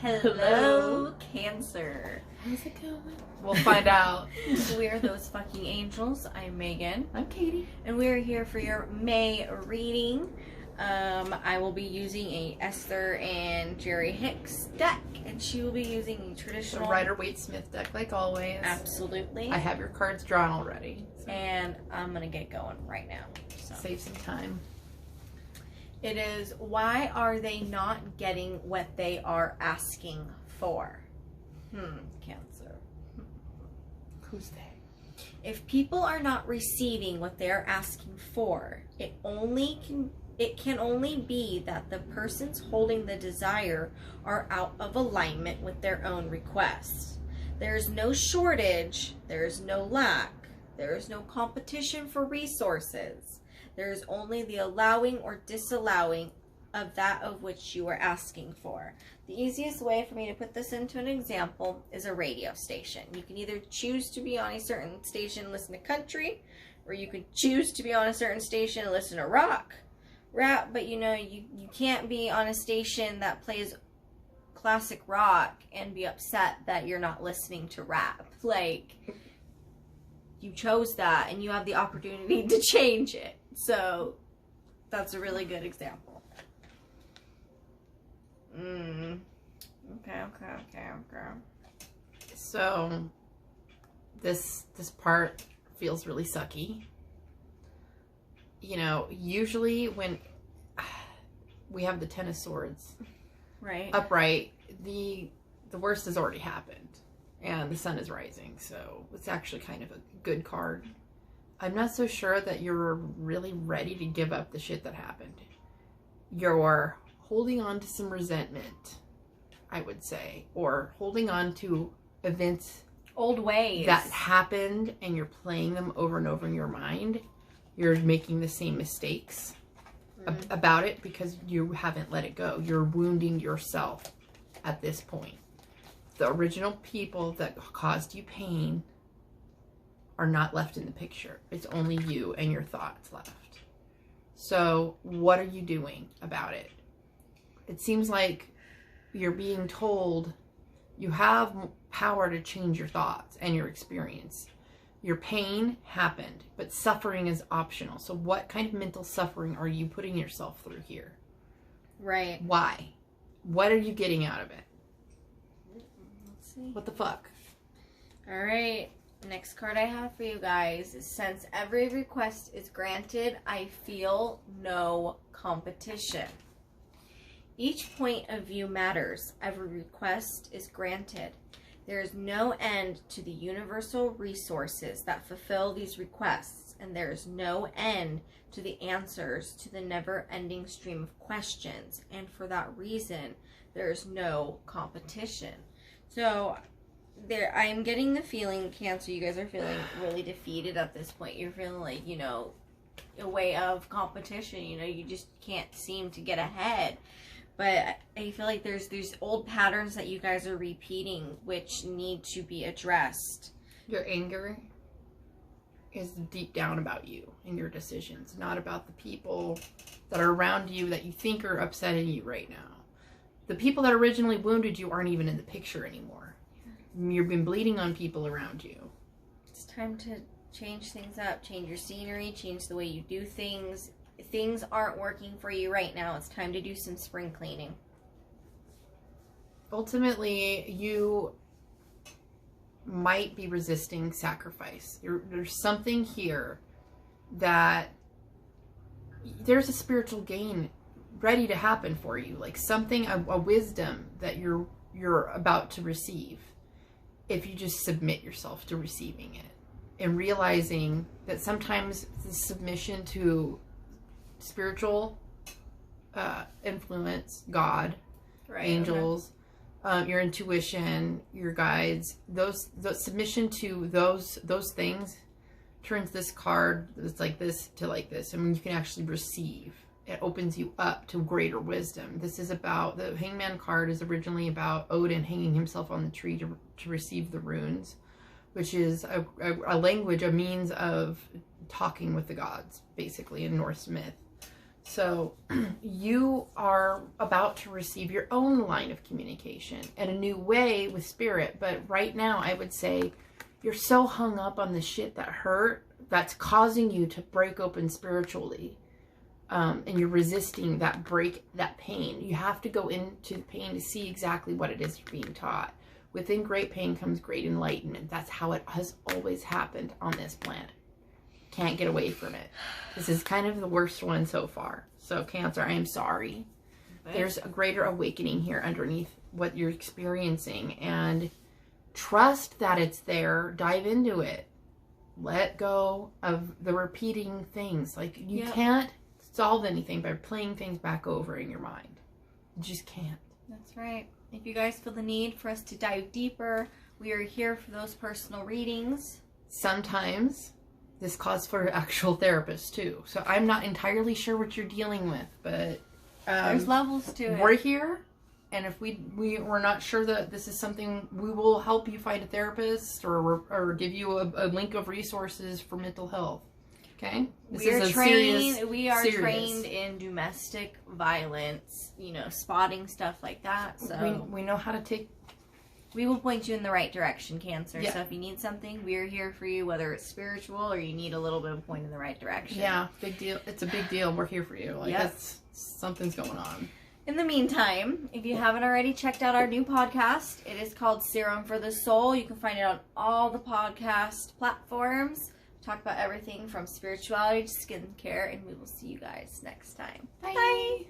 Hello, Cancer. How's it going? We'll find out. We're those fucking angels. I'm Megan. I'm Katie. And we're here for your May reading. I will be using a Esther and Jerry Hicks deck, and she will be using a traditional Rider-Waite-Smith deck, like always. Absolutely. I have your cards drawn already. So. And I'm going to get going right now. So. Save some time. It is, why are they not getting what they are asking for? Cancer. Who's they? If people are not receiving what they're asking for, it can only be that the persons holding the desire are out of alignment with their own requests. There is no shortage, there is no lack, there is no competition for resources. There is only the allowing or disallowing of that of which you are asking for. The easiest way for me to put this into an example is a radio station. You can either choose to be on a certain station and listen to country, or you could choose to be on a certain station and listen to rap, but you can't be on a station that plays classic rock and be upset that you're not listening to rap. Like, you chose that and you have the opportunity to change it. So that's a really good example. Okay. So this part feels really sucky. You know, usually when we have the Ten of Swords upright, the worst has already happened and the sun is rising, so it's actually kind of a good card. I'm not so sure that you're really ready to give up the shit that happened. You're holding on to some resentment, I would say, or holding on to events, old ways that happened, and you're playing them over and over in your mind. You're making the same mistakes about it because you haven't let it go. You're wounding yourself at this point. The original people that caused you pain are not left in the picture. It's only you and your thoughts left. So what are you doing about it? It seems like you're being told you have power to change your thoughts and your experience. Your pain happened, but suffering is optional. So what kind of mental suffering are you putting yourself through here? Right. Why? What are you getting out of it? Let's see. What the fuck? All right. Next card I have for you guys is, since every request is granted, I feel no competition. Each point of view matters. Every request is granted. There is no end to the universal resources that fulfill these requests, and there is no end to the answers to the never-ending stream of questions, and for that reason, there is no competition. So, I'm getting the feeling, Cancer, you guys are feeling really defeated at this point. You're feeling like, a way of competition, you just can't seem to get ahead. But I feel like there's old patterns that you guys are repeating which need to be addressed. Your anger is deep down about you and your decisions, not about the people that are around you that you think are upsetting you right now. The people that originally wounded you aren't even in the picture anymore. You've been bleeding on people around you. It's time to change things up, change your scenery, change the way you do things. If things aren't working for you right now, it's time to do some spring cleaning. Ultimately, you might be resisting sacrifice. There's something here that there's a spiritual gain ready to happen for you, like something, a wisdom that you're about to receive if you just submit yourself to receiving it, and realizing that sometimes the submission to spiritual influence, God, angels, your intuition, your guides, those submission to those things turns this card that's like this to like this. I mean, you can actually receive. It opens you up to greater wisdom. This is about, the Hangman card is originally about Odin hanging himself on the tree to receive the runes, which is a language, a means of talking with the gods, basically, in Norse myth. So you are about to receive your own line of communication in a new way with spirit. But right now, I would say you're so hung up on the shit that hurt that's causing you to break open spiritually. And you're resisting that pain. You have to go into the pain to see exactly what it is you're being taught. Within great pain comes great enlightenment. That's how it has always happened on this planet. Can't get away from it. This is kind of the worst one so far. So Cancer, I am sorry. There's a greater awakening here underneath what you're experiencing, and trust that it's there. Dive into it. Let go of the repeating things. Like, you can't solve anything by playing things back over in your mind. You just can't. That's right. If you guys feel the need for us to dive deeper, we are here for those personal readings. Sometimes this calls for actual therapists too. So I'm not entirely sure what you're dealing with, but there's levels to it. We're here, and if we're not sure that this is something, we will help you find a therapist or give you a link of resources for mental health. Okay? We are trained in domestic violence, spotting stuff like that. So we know how to take. We will point you in the right direction, Cancer. Yeah. So if you need something, we're here for you, whether it's spiritual or you need a little bit of a point in the right direction. Yeah, big deal. It's a big deal. We're here for you. That's something's going on. In the meantime, if you haven't already checked out our new podcast, it is called Serum for the Soul. You can find it on all the podcast platforms. Talk about everything from spirituality to skincare, and we will see you guys next time. Bye. Bye.